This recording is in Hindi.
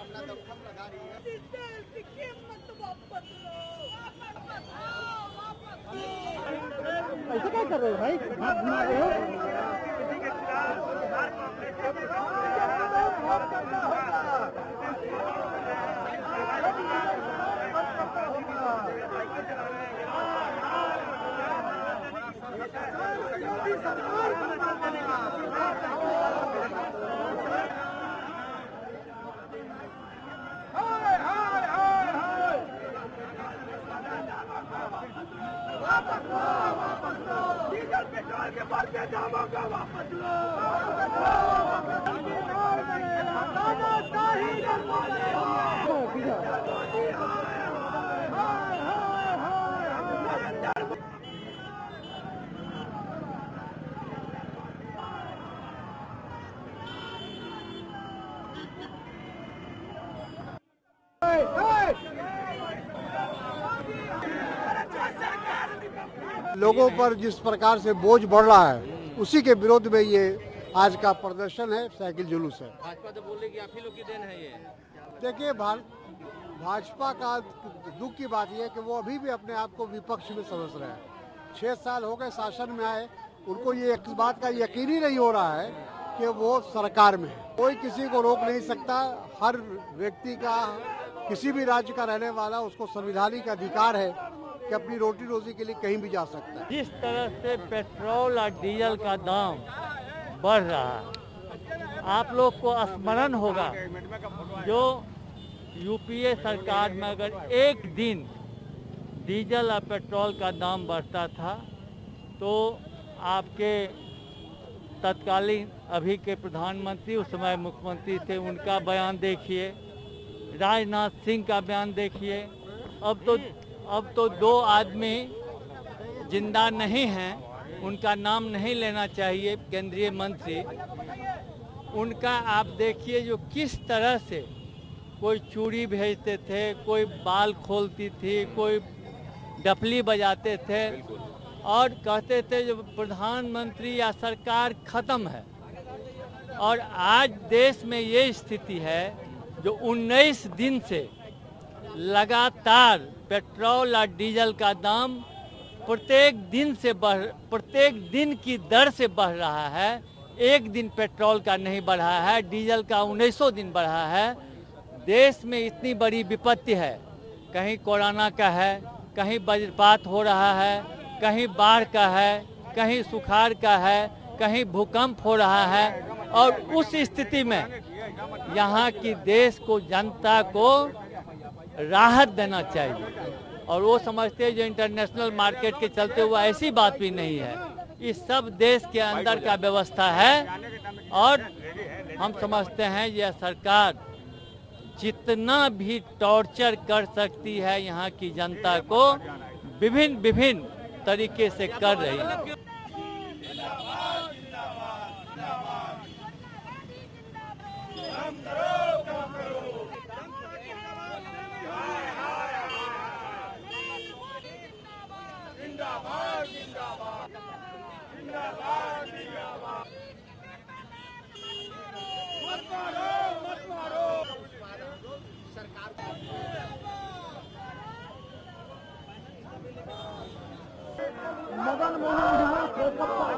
अपना दमखम लगा रही है। ऐसे क्या कर रहे हो भाई? हाथ घुमा रहे हो? डीजल पेट्रोल के बढ़ते दामों को वापस लो। लोगों पर जिस प्रकार से बोझ बढ़ रहा है उसी के विरोध में ये आज का प्रदर्शन है, साइकिल जुलूस है। भाजपा तो बोले कि आप ही लोग की देन है ये। देखिए भाजपा का दुख की बात यह है कि वो अभी भी अपने आप को विपक्ष में समझ रहे हैं। 6 साल हो गए शासन में आए, उनको ये इस बात का यकीन ही नहीं हो रहा है कि वो सरकार में है। कोई किसी को रोक नहीं सकता। हर व्यक्ति का, किसी भी राज्य का रहने वाला, उसको संवैधानिक अधिकार है कि अपनी रोटी रोजी के लिए कहीं भी जा सकता है। जिस तरह से पेट्रोल और डीजल का दाम बढ़ रहा है, आप लोग को स्मरण होगा जो यूपीए सरकार में अगर एक दिन डीजल और पेट्रोल का दाम बढ़ता था तो आपके तत्कालीन अभी के प्रधानमंत्री, उस समय मुख्यमंत्री थे, उनका बयान देखिए, राजनाथ सिंह का बयान देखिए। अब तो 2 आदमी जिंदा नहीं हैं, उनका नाम नहीं लेना चाहिए, केंद्रीय मंत्री। उनका आप देखिए जो किस तरह से कोई चूड़ी भेजते थे, कोई बाल खोलती थी, कोई डफली बजाते थे और कहते थे जो प्रधानमंत्री या सरकार खत्म है। और आज देश में ये स्थिति है जो 19 दिन से लगातार पेट्रोल और डीजल का दाम प्रत्येक दिन की दर से बढ़ रहा है। एक दिन पेट्रोल का नहीं बढ़ा है, डीजल का 1900 दिन बढ़ा है। देश में इतनी बड़ी विपत्ति है, कहीं कोरोना का है, कहीं वज्रपात हो रहा है, कहीं बाढ़ का है, कहीं सुखाड़ का है, कहीं भूकंप हो रहा है। और उस स्थिति में यहाँ की देश को, जनता को राहत देना चाहिए। और वो समझते हैं जो इंटरनेशनल मार्केट के चलते हुआ ऐसी बात भी नहीं है, ये सब देश के अंदर का व्यवस्था है। और हम समझते हैं यह सरकार जितना भी टॉर्चर कर सकती है यहाँ की जनता को, विभिन्न तरीके से कर रही है। मदन मोहन सरकार